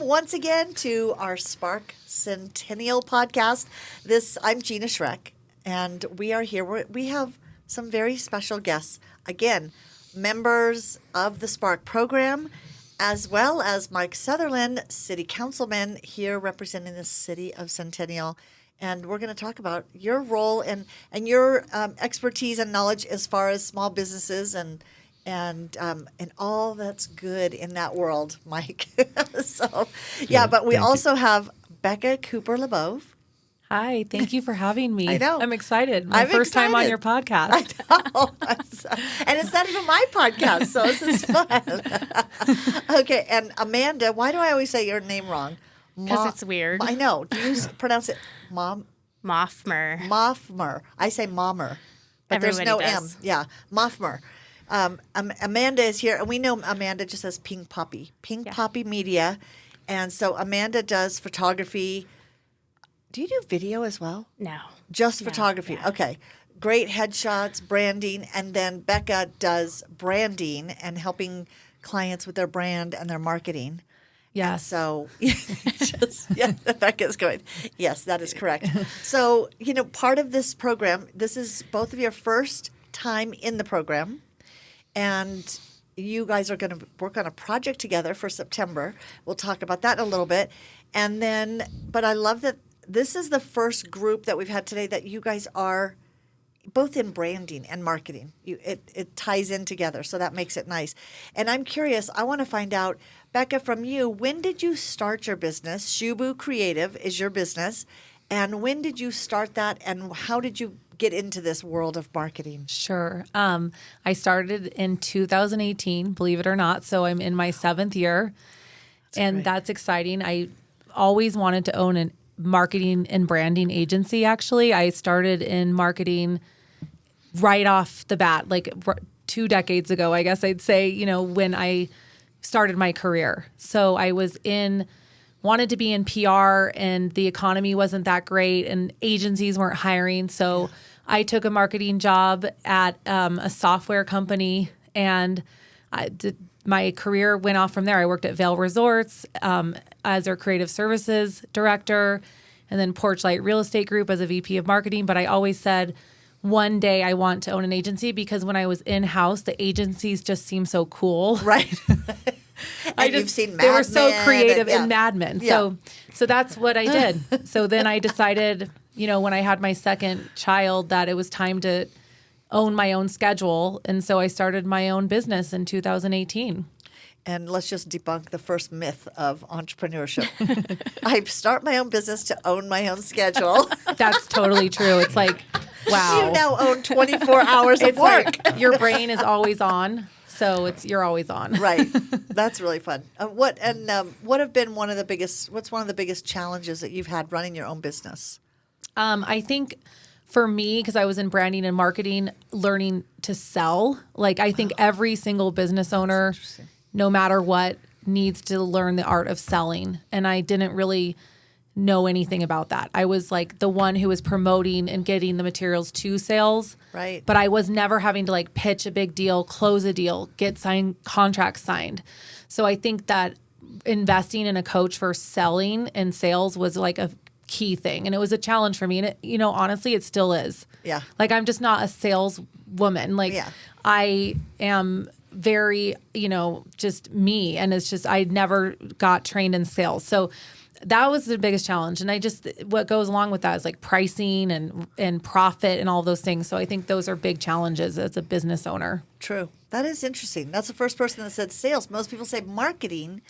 once again to our Spark Centennial podcast. I'm Gina Schreck, and we are here. We have some very special guests. Again, members of the Spark program, as well as Mike Sutherland, City Councilman here representing the city of Centennial. And we're going to talk about your role and your expertise and knowledge as far as small businesses and all that's good in that world, Mike. But we also have Becca Cooper Leebove. Hi, thank you for having me. I know. I'm excited. My first time on your podcast. I know. And it's not even my podcast, so this is fun. Okay, and Amanda, why do I always say your name wrong? Because it's weird. I know. Do you pronounce it Maughmer. Maughmer. I say Maughmer, but Everybody there's no does. M. Yeah, Maughmer. Amanda is here, and we know Amanda just as Pink Poppy Media. And so Amanda does photography. Do you do video as well? No. Just photography. Yeah. Okay. Great headshots, branding, and then Becca does branding and helping clients with their brand and their marketing. Yeah. So, Becca's going, yes, that is correct. So, part of this program, this is both of your first time in the program, and you guys are going to work on a project together for September. We'll talk about that in a little bit. And then, but I love that this is the first group that we've had today that you guys are both in branding and marketing. It ties in together, so that makes it nice. And I'm curious, I want to find out, Becca, from you, when did you start your business? ShuBu Creative is your business. And when did you start that, and how did you get into this world of marketing? Sure. I started in 2018, believe it or not. So I'm in my 7th year. That's exciting. I always wanted to own a marketing and branding agency, actually. I started in marketing right off the bat, like 2 decades ago, I guess I'd say, when I started my career. So I wanted to be in PR, and the economy wasn't that great and agencies weren't hiring. So I took a marketing job at a software company, and my career went off from there. I worked at Vail Resorts as their creative services director, and then Porchlight Real Estate Group as a VP of marketing. But I always said, one day I want to own an agency, because when I was in-house, the agencies just seemed so cool. Right. You've seen Mad Men. They were so creative in Mad Men. Yeah. So that's what I did. So then I decided, when I had my second child, that it was time to own my own schedule. And so I started my own business in 2018. And let's just debunk the first myth of entrepreneurship. I start my own business to own my own schedule. That's totally true. It's like, wow. You now own 24 hours of work. Like your brain is always on. So you're always on. Right. That's really fun. What have been what's one of the biggest challenges that you've had running your own business? I think for me, because I was in branding and marketing, learning to sell. Like, I think every single business owner, no matter what, needs to learn the art of selling. And I didn't really know anything about that. I was like the one who was promoting and getting the materials to sales. Right. But I was never having to like pitch a big deal, close a deal, get contracts signed. So I think that investing in a coach for selling and sales was like a key thing. And it was a challenge for me. And it, honestly, it still is. Yeah. Like, I'm just not a saleswoman. Like, I am very, just me. And it's just, I never got trained in sales. So that was the biggest challenge. And what goes along with that is like pricing and profit and all those things. So I think those are big challenges as a business owner. True. That is interesting. That's the first person that said sales. Most people say marketing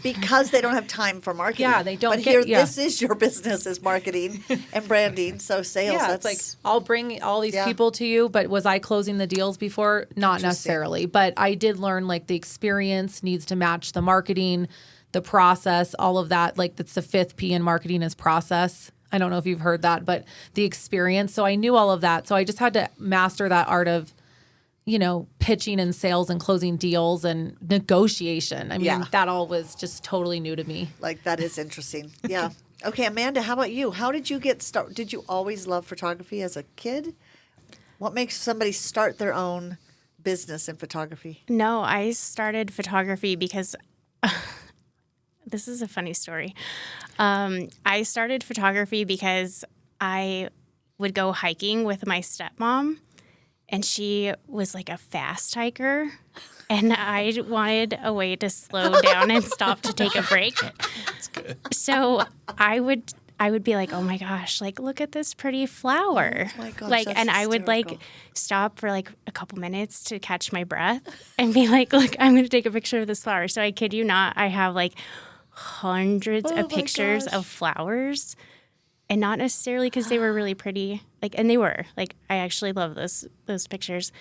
because they don't have time for marketing. Yeah, they don't. But this is your business is marketing and branding. So sales. Yeah, that's it's like, I'll bring all these people to you, but was I closing the deals before? Not necessarily. But I did learn like the experience needs to match the marketing, the process, all of that. Like, that's the 5th P in marketing is process. I don't know if you've heard that, but the experience. So I knew all of that. So I just had to master that art of, pitching and sales and closing deals and negotiation. I mean, that all was just totally new to me. Like, that is interesting. Yeah. Okay, Amanda, how about you? How did you get started? Did you always love photography as a kid? What makes somebody start their own business in photography? No, I started photography because this is a funny story. I started photography because I would go hiking with my stepmom, and she was like a fast hiker, and I wanted a way to slow down and stop to take a break. That's good. So I would be like, oh my gosh, like, look at this pretty flower. Oh my gosh, like, that's and I would like hysterical. stop for like a couple minutes to catch my breath and be like, look, I'm going to take a picture of this flower. So I kid you not, I have like hundreds Oh of my pictures gosh. of flowers, and not necessarily because they were really pretty. Like, and they were like, I actually love those pictures.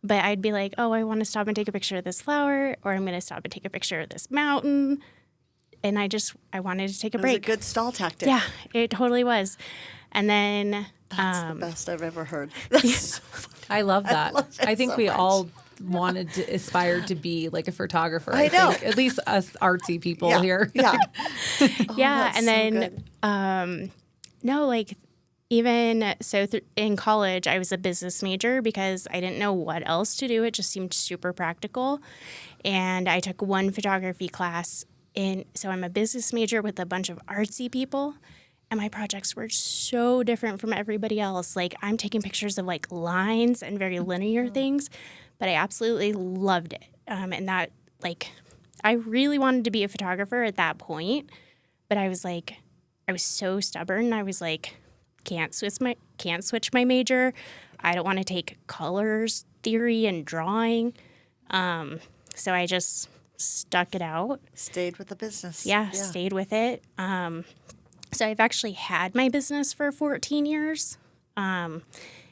But I'd be like, oh, I want to stop and take a picture of this flower, or I'm going to stop and take a picture of this mountain. And I wanted to take a It was a break. good stall tactic. Yeah, it totally was. And then, That's the best I've ever heard. That's I love that. love it I think so we much. all wanted to aspire to be like a photographer. I know. think. At least us artsy people yeah, here. yeah. yeah, that's and so then, good. no, like, even so in college, I was a business major because I didn't know what else to do. It just seemed super practical. And I took one photography class. So I'm a business major with a bunch of artsy people. And my projects were so different from everybody else. Like, I'm taking pictures of like lines and very linear things, but I absolutely loved it. And that, like, I really wanted to be a photographer at that point, but I was so stubborn. I was like, can't switch my major. I don't want to take colors theory and drawing. So I just stuck it out. Stayed with the business. Yeah, stayed with it. So I've actually had my business for 14 years. And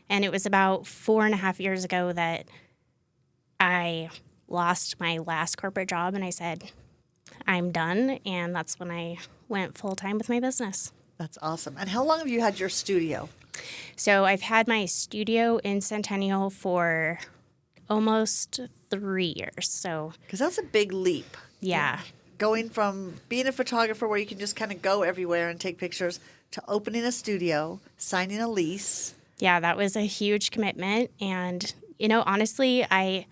it was about 4.5 years ago that I lost my last corporate job, and I said, I'm done. And that's when I went full time with my business. That's awesome. And how long have you had your studio? So I've had my studio in Centennial for almost 3 years. So Because that's a big leap. yeah. Going from being a photographer where you can just kind of go everywhere and take pictures to opening a studio, signing a lease. Yeah, that was a huge commitment. And, honestly, I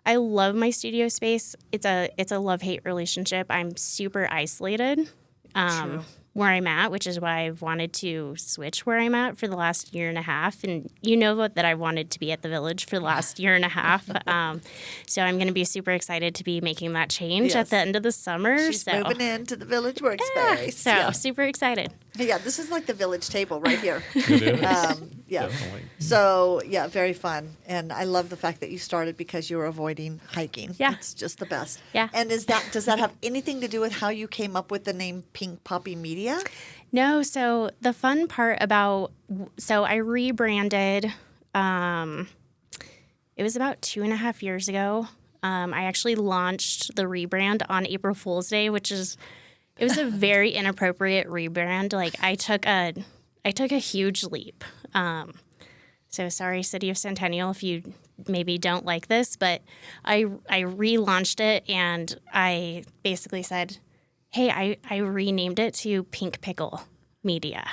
love my studio space. It's a love-hate relationship. I'm super isolated where I'm at, which is why I've wanted to switch where I'm at for the last year and a half. And that I wanted to be at the Village for the last year and a half. So I'm going to be super excited to be making that change at Yes. the end of the summer. She's so moving into the Village workspace. super excited. Yeah, this is like the Village table right here. It is. Yeah. Definitely. So, yeah, very fun. And I love the fact that you started because you were avoiding hiking. Yeah. It's just the best. Yeah. And does that have anything to do with how you came up with the name Pink Poppy Media? No, so the fun part so I rebranded, it was about 2.5 years ago. I actually launched the rebrand on April Fool's Day, it was a very inappropriate rebrand. Like, I took a huge leap. So sorry, City of Centennial, if you maybe don't like this, but I relaunched it, and I basically said, hey, I renamed it to Pink Pickle Media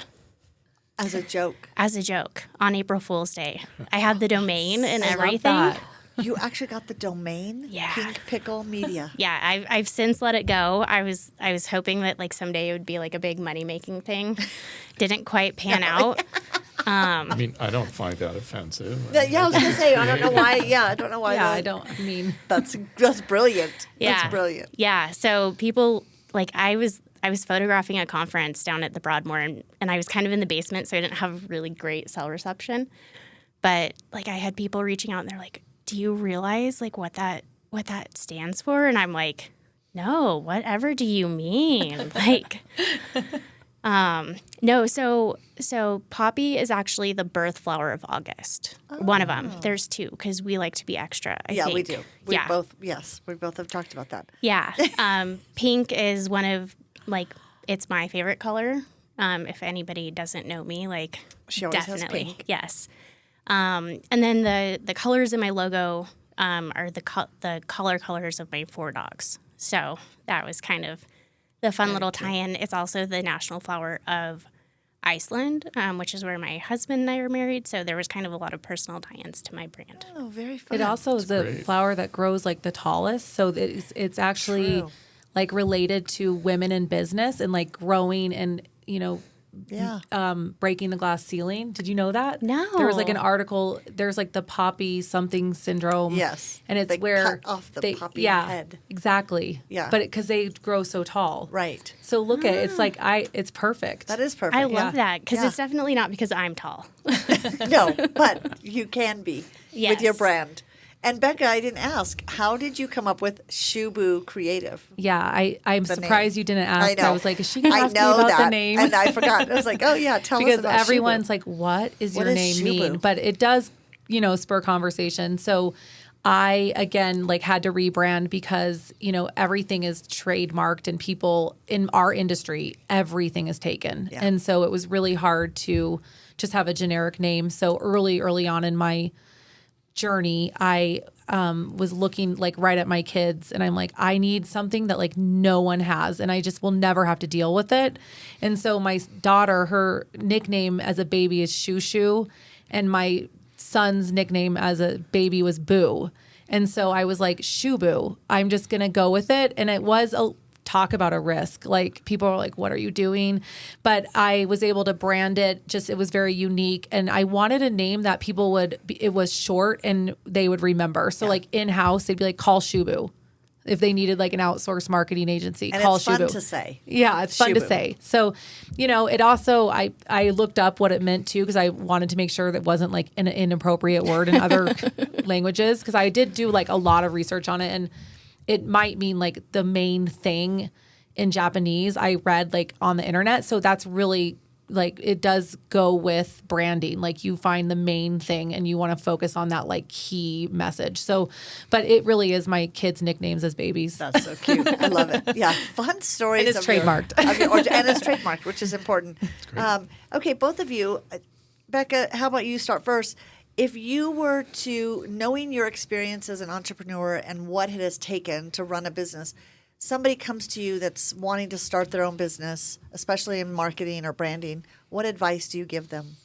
As a joke. as a joke on April Fool's Day. I had the domain and I love everything. that. You actually got the domain? Yeah. Pink Pickle Media. Yeah, I've since let it go. I was hoping that like someday it would be like a big money making thing. Didn't quite pan out. I mean, I don't find that offensive. Yeah, I was going to say, I don't know why. Yeah, I don't know why. Yeah, I mean, That's brilliant. Yeah. That's brilliant. Yeah. So people like I was photographing a conference down at the Broadmoor, and I was kind of in the basement, so I didn't have really great cell reception. But like I had people reaching out, and they're like, "Do you realize like what that stands for?" And I'm like, "No, whatever do you mean?" Like, no. So poppy is actually the birth flower of August. One of them. There's two because we like to be extra. I Yeah, think. we do. We Yeah. both have talked about that. Yeah. Pink is one of, like, it's my favorite color. If anybody doesn't know me, like, She always has definitely. pink. Yes. And then the colors in my logo are the color colors of my 4 dogs. So that was kind of the fun little tie-in. It's also the national flower of Iceland, which is where my husband and I are married. So there was kind of a lot of personal tie-ins to my brand. Oh, very fun. it also is a great. flower that grows like the tallest. So it's actually True. like related to women in business and like growing and, Yeah. breaking the glass ceiling. Did you know that? No. There was like an article, there's like the poppy something syndrome. Yes. And it's They where cut off the poppy yeah, head. Exactly. Yeah. But because they grow so tall. Right. So look at it. It's like it's perfect. That is perfect. I love that because Yeah. it's definitely not because I'm tall. No, but you can be with your Yes. brand. And Becca, I didn't ask, how did you come up with ShuBu Creative? Yeah, I'm The surprised name. you didn't ask. I know. I was like, is she going to I ask me know about that, the name? and I forgot. I was like, oh yeah, tell us because about everyone's ShuBu. like, what is What your is name ShuBu? mean? But it does, spur conversation. So I, again, like had to rebrand because, everything is trademarked and people in our industry, everything is taken. Yeah. And so it was really hard to just have a generic name. So early on in my journey, I was looking like right at my kids and I'm like, I need something that like no one has and I just will never have to deal with it. And so my daughter, her nickname as a baby is ShuShu, and my son's nickname as a baby was Boo. And so I was like, ShuBu, I'm just going to go with it. And it was talk about a risk. Like people are like, what are you doing? But I was able to brand it. It was very unique. And I wanted a name that people it was short and they would remember. So like in-house, they'd be like, call ShuBu. If they needed like an outsourced marketing agency, And call it's fun ShuBu. to say. Yeah, it's fun to ShuBu. say. So, it also, I looked up what it meant too, because I wanted to make sure that wasn't like an inappropriate word in other languages. Because I did do like a lot of research on it, and it might mean like the main thing in Japanese I read like on the internet. So that's really like, it does go with branding. Like you find the main thing and you want to focus on that like key message. So, but it really is my kids' nicknames as babies. That's so cute. I love it. Yeah, fun stories. And it's trademarked. And it's trademarked, which is important. Okay, both of you. Becca, how about you start first? If you were to, knowing your experience as an entrepreneur and what it has taken to run a business, somebody comes to you that's wanting to start their own business, especially in marketing or branding, what advice do you give them?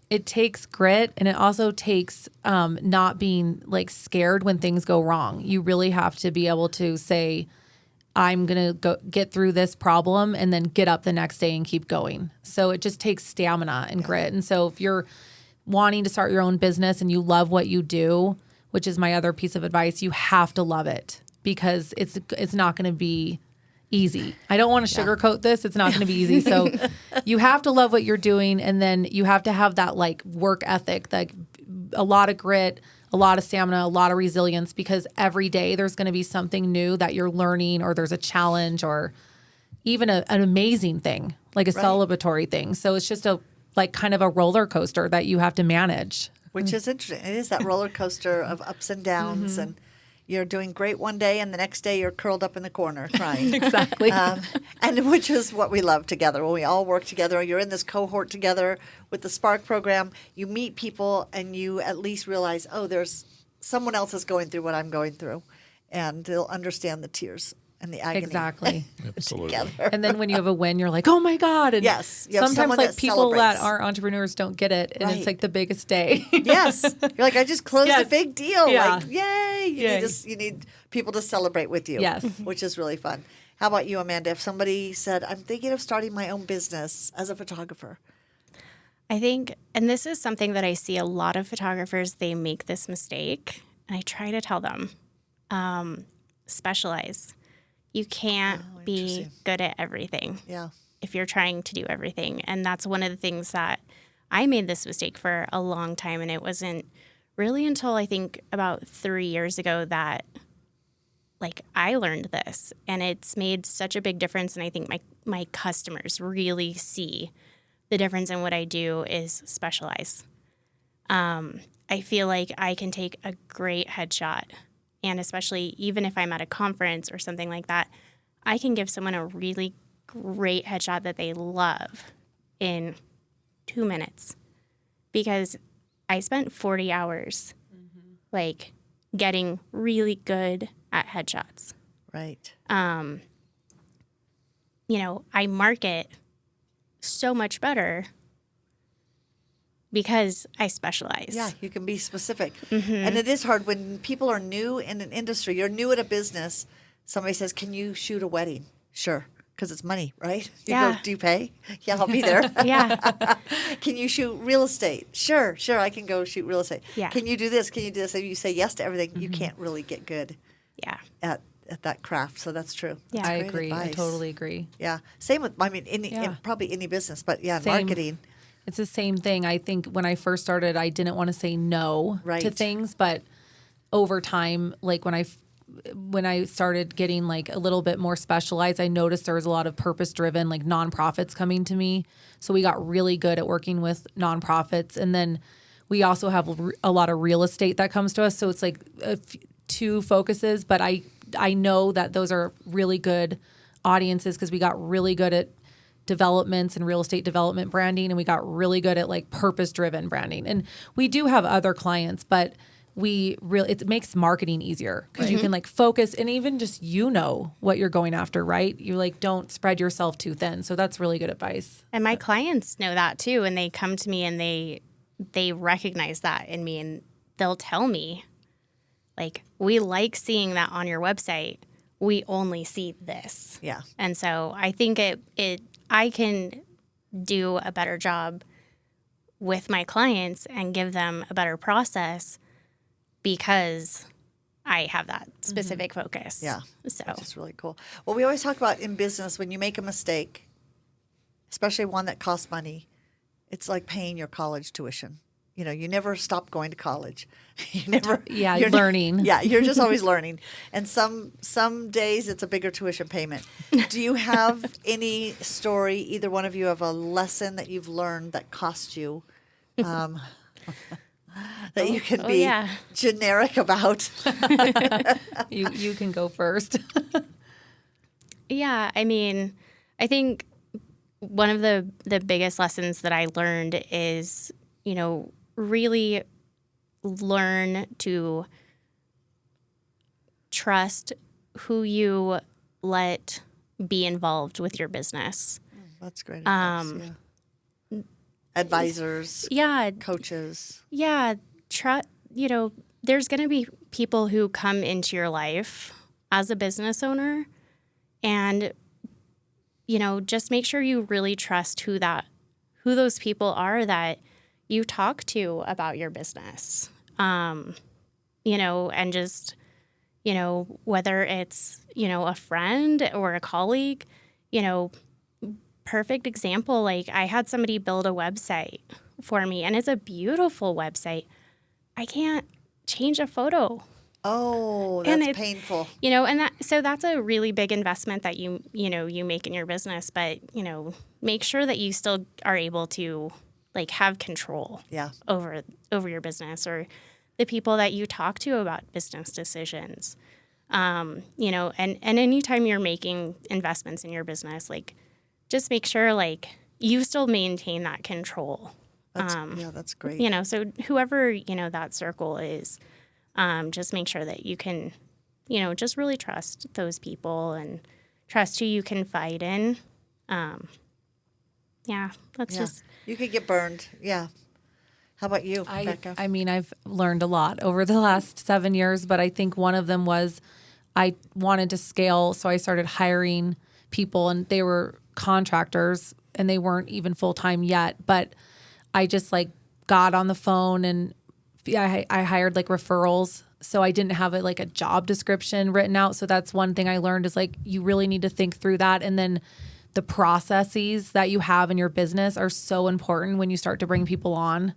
It takes grit, and it also takes not being like scared when things go wrong. You really have to be able to say, I'm going to go get through this problem and then get up the next day and keep going. So it just takes stamina and grit. And so if you're wanting to start your own business and you love what you do, which is my other piece of advice, you have to love it, because it's not going to be easy. I don't want to sugarcoat this. It's not going to be easy. So you have to love what you're doing, and then you have to have that like work ethic, like a lot of grit, a lot of stamina, a lot of resilience, because every day there's going to be something new that you're learning, or there's a challenge, or even an amazing thing, like a celebratory thing. So it's just a like kind of a roller coaster that you have to manage. Which is interesting. It is that roller coaster of ups and downs, and you're doing great one day, and the next day you're curled up in the corner crying. Exactly. And which is what we love together. When we all work together, you're in this cohort together with the Spark program, you meet people and you at least realize, oh, there's someone else is going through what I'm going through, and they'll understand the tears and the agony. Exactly. Absolutely. Together. And then when you have a win, you're like, oh my God. And Yes, you have sometimes someone like that people that celebrates. are entrepreneurs don't get it. And Right. it's like the biggest day. Yes. You're like, I just closed Yes. a big deal. Yeah. Like, yay. Yay. You need people to celebrate with you. Yes. Which is really fun. How about you, Amanda? If somebody said, I'm thinking of starting my own business as a photographer. I think, and this is something that I see a lot of photographers, they make this mistake. And I try to tell them, specialize. You can't be interesting. good at everything Yeah. if you're trying to do everything. And that's one of the things that I made this mistake for a long time. And it wasn't really until I think about 3 years ago that like I learned this, and it's made such a big difference. And I think my customers really see the difference in what I do is specialize. I feel like I can take a great headshot, and especially even if I'm at a conference or something like that, I can give someone a really great headshot that they love in 2 minutes, because I spent 40 hours like getting really good at headshots. Right. You know, I market so much better because I specialize. Yeah, you can be specific. And it is hard when people are new in an industry. You're new at a business. Somebody says, "Can you shoot a wedding?" Sure, because it's money, right? You Yeah. go, "Do you pay?" "Yeah, I'll be there." Yeah. "Can you shoot real estate?" Sure, I can go shoot real estate. Yeah. "Can you do this? Can you do this?" If you say yes to everything, you can't really get good Yeah. at that craft. So that's true. Yeah. That's I great agree. I advice. totally agree. Yeah. Same with, I mean, Yeah. probably any business, but yeah, Same. marketing. It's the same thing. I think when I first started, I didn't want to say no to Right. things, but over time, like when I started getting like a little bit more specialized, I noticed there was a lot of purpose-driven like nonprofits coming to me. So we got really good at working with nonprofits, and then we also have a lot of real estate that comes to us. So it's like two focuses, but I know that those are really good audiences because we got really good at developments and real estate development branding, and we got really good at like purpose-driven branding. And we do have other clients, but it makes marketing easier because you can like focus, and even just what you're going after, right? You like don't spread yourself too thin. So that's really good advice. And my clients know that too, and they come to me and they recognize that in me, and they'll tell me, like, "We like seeing that on your website. We only see this." Yeah. And so I think I can do a better job with my clients and give them a better process because I have that specific focus. Yeah. So Which is really cool. Well, we always talk about in business, when you make a mistake, especially one that costs money, it's like paying your college tuition. You know, you never stop going to college. Yeah, you're learning. Yeah, you're just always learning. And some days it's a bigger tuition payment. Do you have any story, either one of you, of a lesson that you've learned that cost you, that you can be yeah. generic about? You can go first. yeah, I mean, I think one of the biggest lessons that I learned is, really learn to trust who you let be involved with your business. That's great advice, yeah. Advisors, Yeah, coaches. yeah. There's going to be people who come into your life as a business owner, and just make sure you really trust who those people are that you talk to about your business. And just, whether it's, a friend or a colleague, perfect example. Like, I had somebody build a website for me, and it's a beautiful website. I can't change a photo. Oh, And that's it's- painful. And that's a really big investment that you make in your business, but, make sure that you still are able to like have control Yeah. over your business or the people that you talk to about business decisions. And anytime you're making investments in your business, like, just make sure like you still maintain that control. That's great. So whoever, that circle is, just make sure that you can, just really trust those people and trust who you confide in. Just, You could get burned. Yeah. How about you, Becca? I mean, I've learned a lot over the last 7 years, but I think one of them was I wanted to scale. So I started hiring people, and they were contractors and they weren't even full-time yet. But I just like got on the phone, and I hired like referrals. So I didn't have a job description written out. So that's one thing I learned is like, you really need to think through that. And then the processes that you have in your business are so important when you start to bring people on.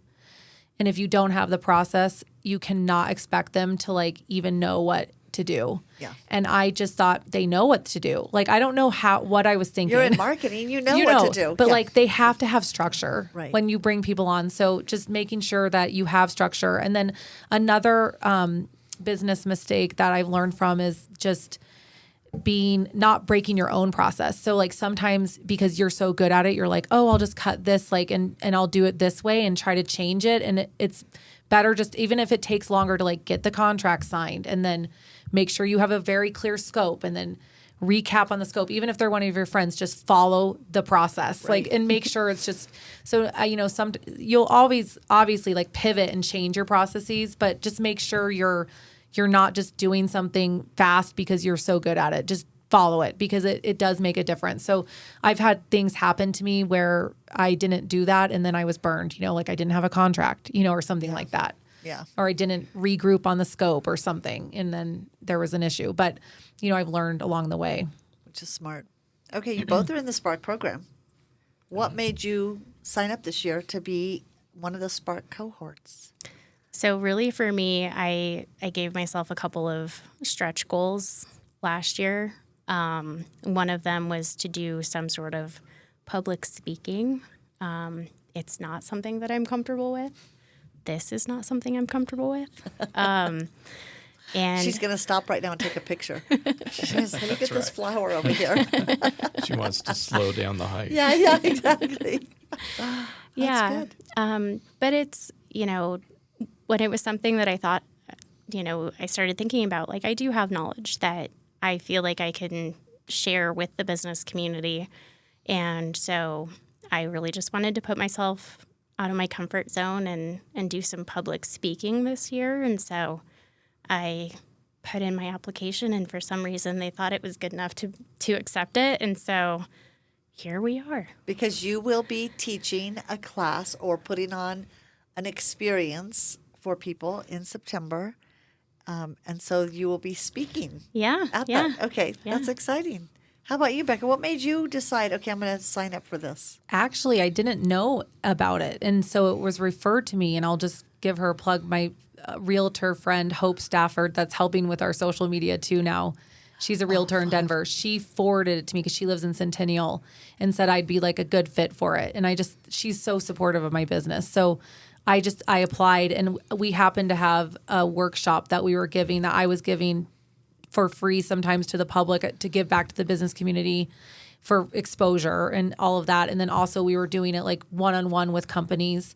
And if you don't have the process, you cannot expect them to like even know what to do. Yeah. And I just thought they know what to do. Like, I don't know what I was thinking. You're in marketing. You know what to do. But Yeah. like, they have to have structure Right. when you bring people on. So just making sure that you have structure. And then another business mistake that I've learned from is just not breaking your own process. So like, sometimes because you're so good at it, you're like, oh, I'll just cut this and I'll do it this way and try to change it. And it's better just, even if it takes longer to like get the contract signed, and then make sure you have a very clear scope, and then recap on the scope. Even if they're one of your friends, just follow the process, Right. and make sure it's just, so, you'll always obviously like pivot and change your processes, but just make sure you're you're not just doing something fast because you're so good at it. Just follow it because it does make a difference. So I've had things happen to me where I didn't do that and then I was burned, like I didn't have a contract, or something like that. Yeah. Or I didn't regroup on the scope or something and then there was an issue. But, I've learned along the way. Which is smart. Okay, you both are in the Spark program. What made you sign up this year to be one of the Spark cohorts? So really for me, I gave myself a couple of stretch goals last year. One of them was to do some sort of public speaking. It's not something that I'm comfortable with. This is not something I'm comfortable with. And She's going to stop right now and take a picture. She says, look at this flower over here. She wants to slow down the hike. Yeah, exactly. yeah, good. but it's, when it was something that I thought, I started thinking about, like, I do have knowledge that I feel like I can share with the business community. And so I really just wanted to put myself out of my comfort zone and do some public speaking this year. And so I put in my application, and for some reason they thought it was good enough to accept it. And so here we are. Because you will be teaching a class or putting on an experience for people in September. And so you will be speaking Yeah. at yeah. that. Okay, Yeah. that's exciting. How about you, Becca? What made you decide, okay, I'm going to sign up for this? Actually, I didn't know about it. And so it was referred to me, and I'll just give her a plug. My realtor friend, Hope Stafford, that's helping with our social media too now. She's a realtor in Denver. She forwarded it to me because she lives in Centennial and said I'd be like a good fit for it. And she's so supportive of my business. So I applied, and we happened to have a workshop that I was giving for free sometimes to the public to give back to the business community for exposure and all of that. And then also we were doing it like one-on-one with companies.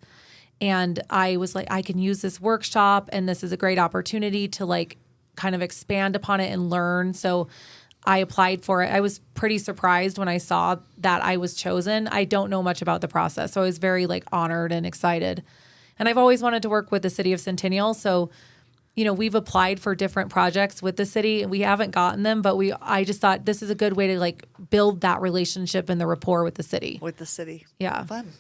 And I was like, I can use this workshop, and this is a great opportunity to like kind of expand upon it and learn. So I applied for it. I was pretty surprised when I saw that I was chosen. I don't know much about the process, so I was very like honored and excited. And I've always wanted to work with the city of Centennial. So, we've applied for different projects with the city. We haven't gotten them, but I just thought this is a good way to like build that relationship and the rapport with the city. With the city. Yeah. Fun.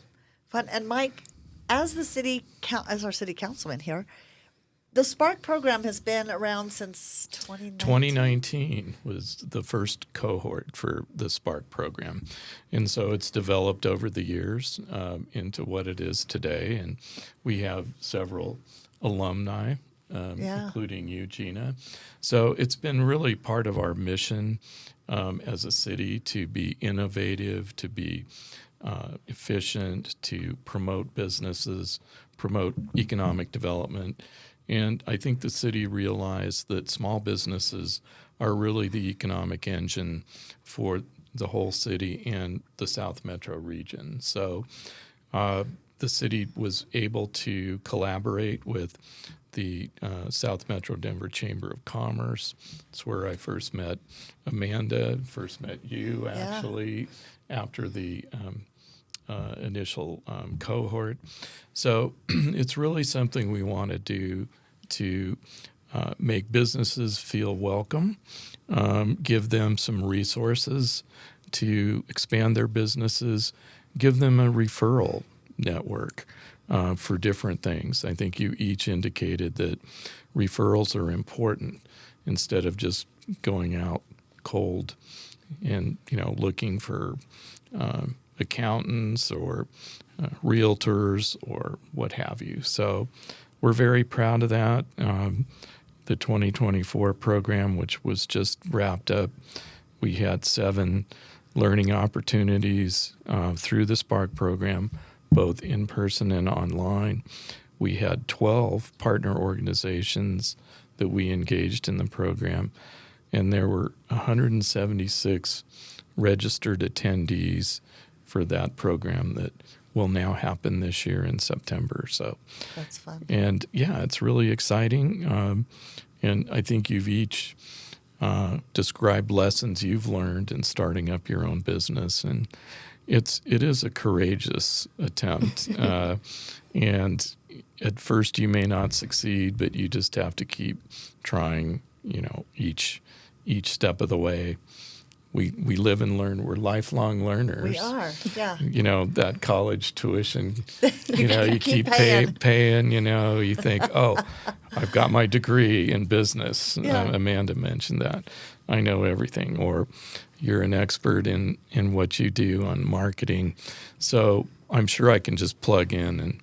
And Mike, as our city councilman here, the Spark program has been around since 2019. 2019 was the first cohort for the Spark program. And so it's developed over the years into what it is today. And we have several alumni, including you, Gina. So it's been really part of our mission as a city to be innovative, to be efficient, to promote businesses, promote economic development. And I think the city realized that small businesses are really the economic engine for the whole city and the South Metro region. So the city was able to collaborate with the South Metro Denver Chamber of Commerce. It's where I first met Amanda, first met you actually after the initial cohort. So it's really something we want to do to make businesses feel welcome, give them some resources to expand their businesses, give them a referral network for different things. I think you each indicated that referrals are important instead of just going out cold and looking for accountants or realtors or what have you. So we're very proud of that. The 2024 program, which was just wrapped up, we had 7 learning opportunities through the Spark program, both in person and online. We had 12 partner organizations that we engaged in the program, and there were 176 registered attendees for that program that will now happen this year in September. So that's fun. And it's really exciting. And I think you've each described lessons you've learned in starting up your own business. And it is a courageous attempt, and at first you may not succeed, but you just have to keep trying. Each step of the way. We live and learn. We're lifelong learners. We are, yeah. That college tuition. You keep keep paying. You think, oh, I've got my degree in business. Yeah. Amanda mentioned that. I know everything. Or you're an expert in what you do on marketing. So I'm sure I can just plug in and,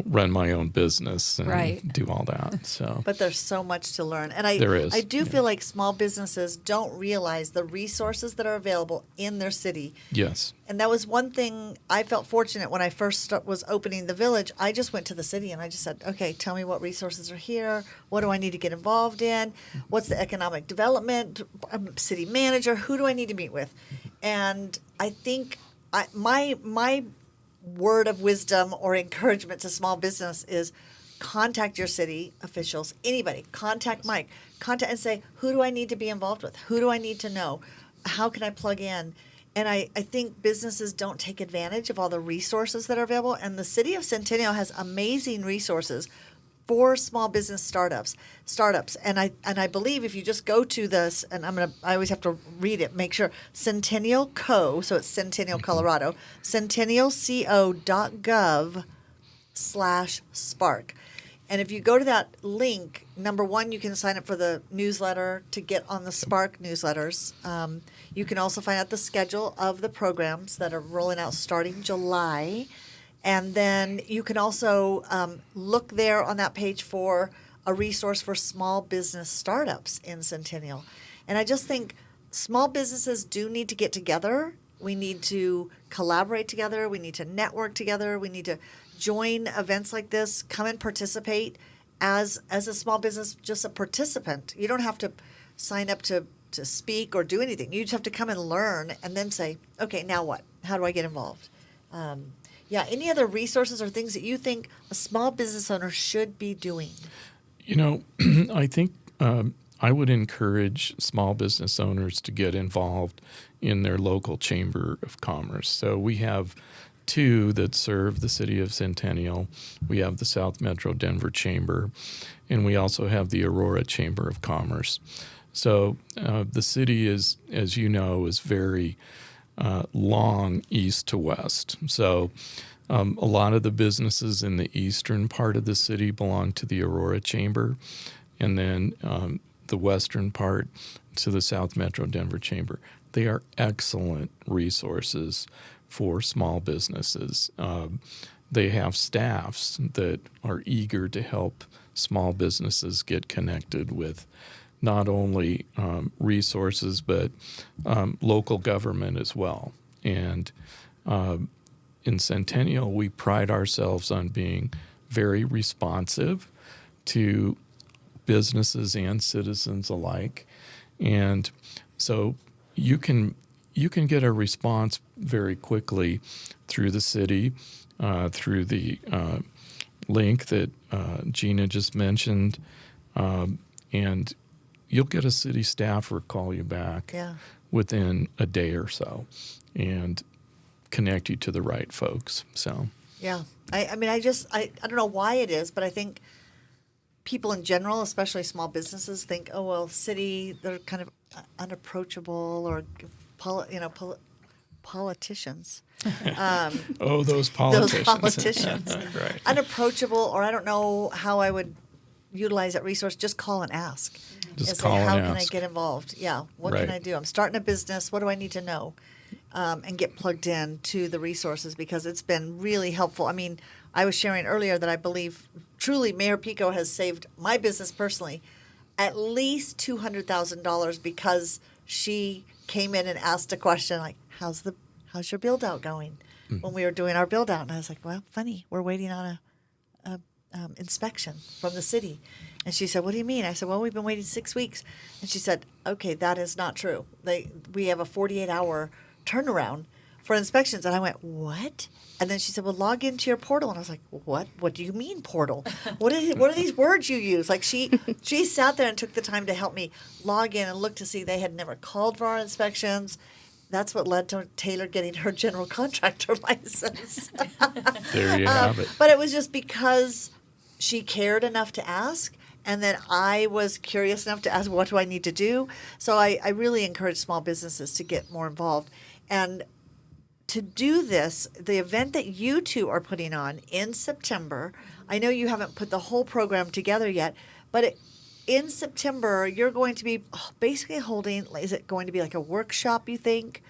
run my own business and Right. do all that. So, But there's so much to learn. And There is, I do yeah. feel like small businesses don't realize the resources that are available in their city. yes. And that was one thing I felt fortunate when I first was opening the village. I just went to the city and I just said, okay, tell me what resources are here. What do I need to get involved in? What's the economic development city manager? Who do I need to meet with? And I think my word of wisdom or encouragement to small business is contact your city officials, anybody, contact Mike, contact and say, who do I need to be involved with? Who do I need to know? How can I plug in? And I think businesses don't take advantage of all the resources that are available. And the city of Centennial has amazing resources for small business startups. And I believe if you just go to this, and I always have to read it, make sure Centennial Co. So it's Centennial, Colorado, centennialco.gov/spark. And if you go to that link, number one, you can sign up for the newsletter to get on the Spark newsletters. You can also find out the schedule of the programs that are rolling out starting July. And then you can also look there on that page for a resource for small business startups in Centennial. And I just think small businesses do need to get together. We need to collaborate together. We need to network together. We need to join events like this, come and participate as a small business, just a participant. You don't have to sign up to speak or do anything. You just have to come and learn and then say, okay, now what? How do I get involved? Any other resources or things that you think a small business owner should be doing? I think I would encourage small business owners to get involved in their local chamber of commerce. So we have two that serve the city of Centennial. We have the South Metro Denver Chamber, and we also have the Aurora Chamber of Commerce. So the city is, as you know, is very long east to west. So a lot of the businesses in the eastern part of the city belong to the Aurora Chamber, and then the western part to the South Metro Denver Chamber. They are excellent resources for small businesses. They have staffs that are eager to help small businesses get connected with not only resources, but local government as well. And in Centennial, we pride ourselves on being very responsive to businesses and citizens alike. And so you can get a response very quickly through the city, through the link that Gina just mentioned, and you'll get a city staffer call you back within a day or so and connect you to the right folks. So I don't know why it is, but I think people in general, especially small businesses, think, oh well, city, they're kind of unapproachable, or politicians. Those politicians. Those politicians. Right. Unapproachable, or I don't know how I would utilize that resource. Just call and ask. Just say, call and how ask. can I get involved? Yeah. What can Right. I do? I'm starting a business. What do I need to know? And get plugged in to the resources, because it's been really helpful. I mean, I was sharing earlier that I believe truly Mayor Pico has saved my business personally at least $200,000 because she came in and asked a question like, how's your build out going? When we were doing our build out, and I was like, well, funny, we're waiting on a inspection from the city. And she said, what do you mean? I said, well, we've been waiting 6 weeks. And she said, okay, that is not true. We have a 48-hour turnaround for inspections. And I went, what? And then she said, well, log into your portal. And I was like, what? What do you mean portal? What are these words you use? Like she sat there and took the time to help me log in and look to see they had never called for our inspections. that's what led to Taylor getting her general contractor license. There you have it. But it was just because she cared enough to ask, and then I was curious enough to ask, what do I need to do? So I really encourage small businesses to get more involved. And to do this, the event that you two are putting on in September, I know you haven't put the whole program together yet, but in September, you're going to be basically holding, is it going to be like a workshop, you think?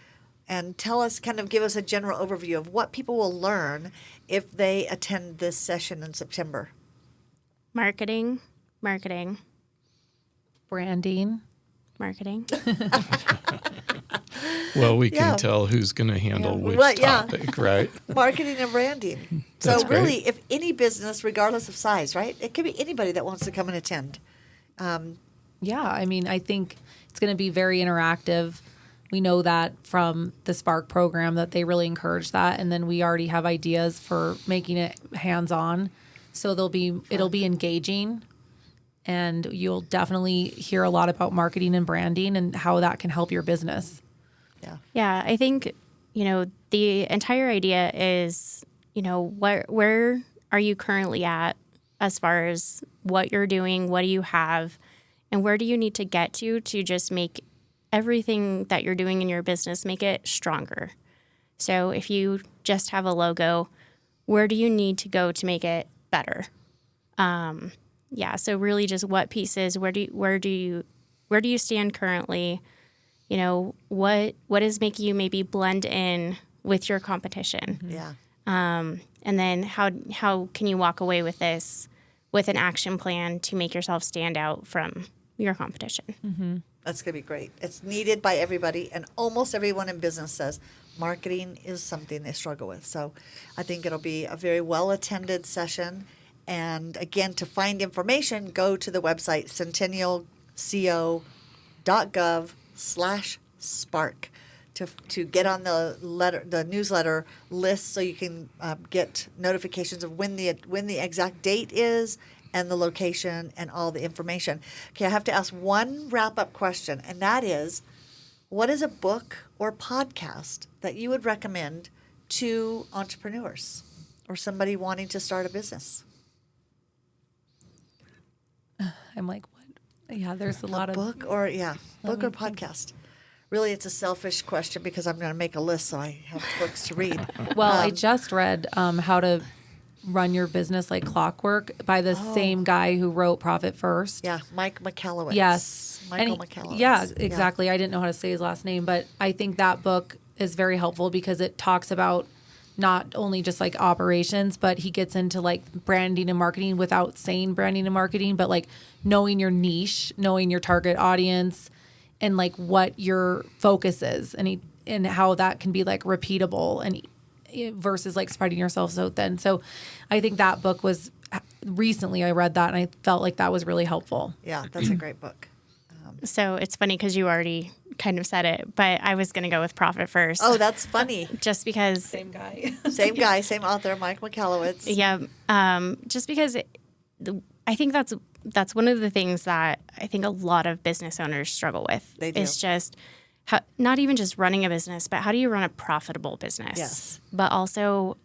And tell us, kind of give us a general overview of what people will learn if they attend this session in September. Marketing. Branding. Well, we Yeah. can tell who's going to handle which Right, yeah. topic, right? Marketing and branding. That's So great. really, if any business, regardless of size, right? It could be anybody that wants to come and attend. Yeah, I mean, I think it's going to be very interactive. We know that from the Spark program that they really encourage that, and then we already have ideas for making it hands-on. So it'll be engaging, and you'll definitely hear a lot about marketing and branding and how that can help your business. Yeah. Yeah, I think, the entire idea is, where are you currently at as far as what you're doing, what do you have, and where do you need to get to just make everything that you're doing in your business, make it stronger. So if you just have a logo, where do you need to go to make it better? So really just what pieces, where do you stand currently? What is making you maybe blend in with your competition? Yeah. And then how can you walk away with this with an action plan to make yourself stand out from your competition? Mm-hmm. That's going to be great. It's needed by everybody, and almost everyone in business says marketing is something they struggle with. So I think it'll be a very well-attended session. And again, to find information, go to the website centennialco.gov/spark to get on the newsletter list, so you can get notifications of when the exact date is and the location and all the information. Okay, I have to ask one wrap-up question, and that is, what is a book or podcast that you would recommend to entrepreneurs or somebody wanting to start a business? I'm like, what? Yeah, there's a lot of Book or podcast. Really, it's a selfish question because I'm going to make a list so I have books to read. Well, I just read How to Run Your Business Like Clockwork by the same guy who wrote Profit First. Yeah, Mike McCallowitz. Yes. Michael And McCallowitz. Yeah, exactly. I didn't know how to say his last name, but I think that book is very helpful because it talks about not only just like operations, but he gets into like branding and marketing without saying branding and marketing, but like knowing your niche, knowing your target audience, and like what your focus is, and how that can be like repeatable and versus like spreading yourself so thin. So I think that book was recently I read that and I felt like that was really helpful. Yeah, that's a great book. So it's funny because you already kind of said it, but I was going to go with Profit First. Oh, that's funny. Just because. Same guy. Same guy, same author, Mike McCallowitz. Yeah. Just because I think that's one of the things that I think a lot of business owners struggle with. They do. It's just not even just running a business, but how do you run a profitable business? Yes. But also,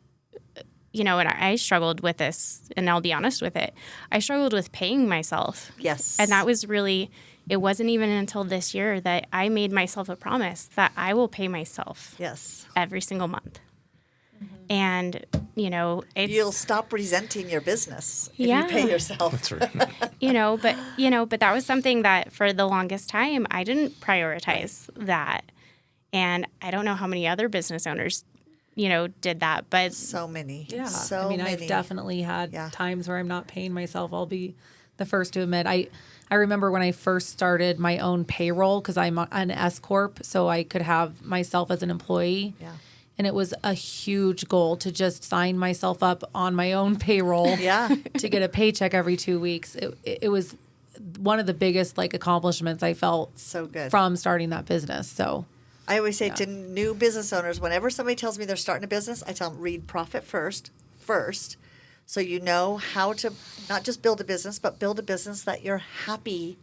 and I struggled with this, and I'll be honest with it. I struggled with paying myself. Yes. And that was really, it wasn't even until this year that I made myself a promise that I will pay myself Yes. every single month. And, it's... You'll stop resenting your business if Yeah. you pay yourself. That's right. But that was something that for the longest time, I didn't prioritize that. And I don't know how many other business owners, did that, but So many. Yeah. So I mean, many. I've definitely had Yeah. times where I'm not paying myself. I'll be the first to admit. I remember when I first started my own payroll because I'm an S Corp, so I could have myself as an employee. Yeah. And it was a huge goal to just sign myself up on my own payroll Yeah. to get a paycheck every 2 weeks. It was one of the biggest like accomplishments I felt So good. from starting that business. So I always say to new business owners, whenever somebody tells me they're starting a business, I tell them read Profit First, so you know how to not just build a business, but build a business that you're happy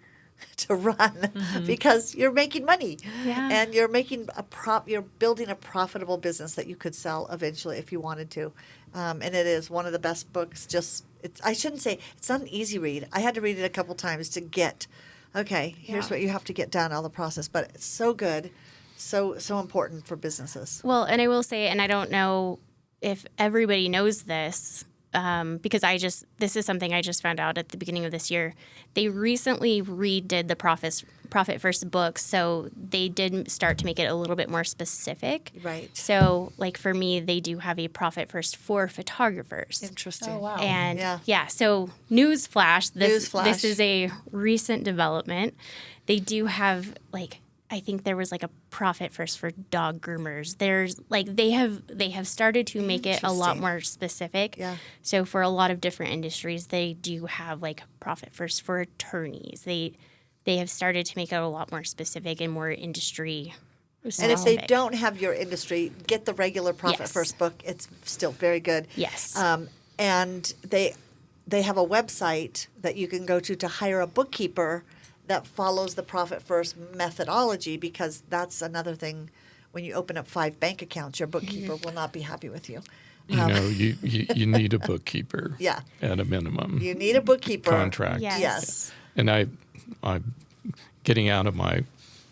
to run because you're making money Yeah. and you're making you're building a profitable business that you could sell eventually if you wanted to. And it is one of the best books. I shouldn't say it's not an easy read. I had to read it a couple times to get, okay, here's what you have to get done, all the process. But it's so good, so important for businesses. Well, and I will say, and I don't know if everybody knows this, because this is something I just found out at the beginning of this year. They recently redid the Profit First book, so they did start to make it a little bit more specific. Right. So, like for me, they do have a Profit First for photographers. Interesting. Oh, wow. And Yeah. so newsflash, this Newsflash. is a recent development. They do have I think there was a Profit First for dog groomers. There's they have started to make it a lot Interesting. more specific. Yeah. So for a lot of different industries, they do have Profit First for attorneys. They have started to make it a lot more specific and more industry And if they specific. don't have your industry, get the regular Profit Yes. First book. It's still very good. Yes. And they have a website that you can go to hire a bookkeeper that follows the Profit First methodology, because that's another thing. When you open up 5 bank accounts, your bookkeeper will not be happy with you. You need a bookkeeper. Yeah. At a minimum. You need a bookkeeper. Contract. Yes. Yes. And I'm getting out of my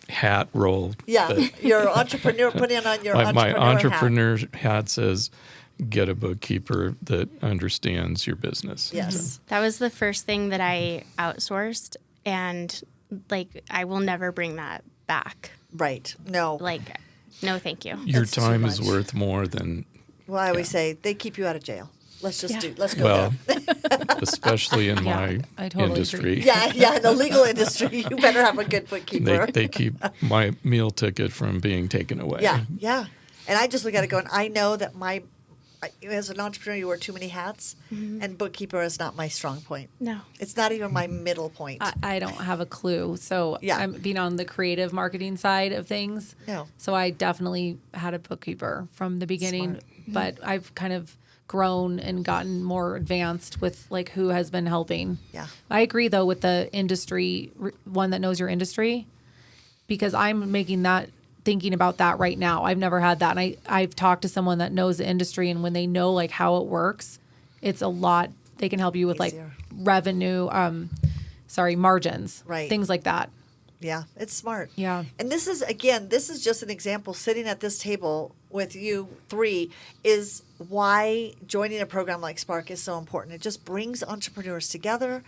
hat role. Yeah. but Your entrepreneur, putting on your my entrepreneur hat. entrepreneur hat says, get a bookkeeper that understands your business. Yes. That was the first thing that I outsourced, and I will never bring that back. Right. No. No, thank you. Your That's too time is much. worth more than, Well, I always say they keep you out of jail. Let's go well, there. especially in Yeah, my I totally industry. agree. Yeah, in the legal industry, you better have a good bookkeeper. They keep my meal ticket from being taken away. Yeah. And I just look at it going, I know that as an entrepreneur, you wear too many hats, and bookkeeper is not my strong point. No. It's not even my middle point. I don't have a clue. So Yeah. I'm being on the creative marketing side of things. No. So I definitely had a bookkeeper from the beginning, but I've kind of grown and gotten more advanced with who has been helping. Yeah. I agree though with the industry one that knows your industry, because I'm thinking about that right now. I've never had that. And I've talked to someone that knows the industry, and when they know how it works, it's a lot. They can help you with Easier. revenue, margins, Right. things like that. Yeah, it's smart. Yeah. And this is just an example. Sitting at this table with you 3 is why joining a program like Spark is so important. It just brings entrepreneurs together.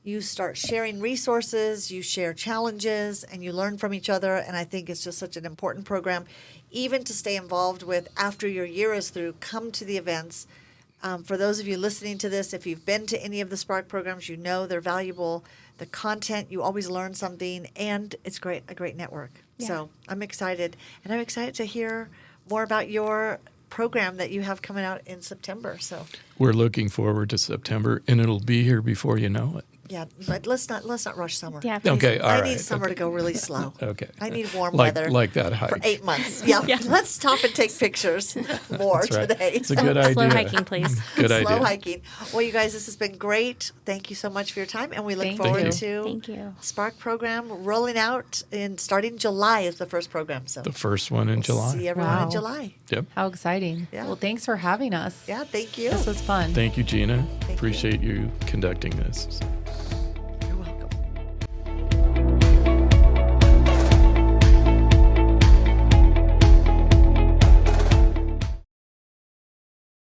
You start sharing resources, you share challenges, and you learn from each other. And I think it's just such an important program, even to stay involved with after your year is through. Come to the events. For those of you listening to this, if you've been to any of the Spark programs, you know they're valuable. The content, you always learn something, and it's a great network. Yeah. So I'm excited, and I'm excited to hear more about your program that you have coming out in September. So We're looking forward to September, and it'll be here before you know it. yeah, but let's not rush summer. Yeah. Please. Okay, all I right. need summer to go really slow. Okay. I need warm Like- weather. like that hike. for 8 months. Yeah. Let's stop and take pictures more That's right. today. It's a good idea. Slow hiking, please. Good Slow idea. hiking. Well, you guys, this has been great. Thank you so much for your time, and we look Thank forward you. to Thank you. Spark program rolling out starting July is the first program. So The first one in July. see everyone in Wow. July. Yep. How exciting. Yeah. Well, thanks for having us. Yeah, thank you. This was fun. Thank you, Gina. you. Appreciate you conducting this.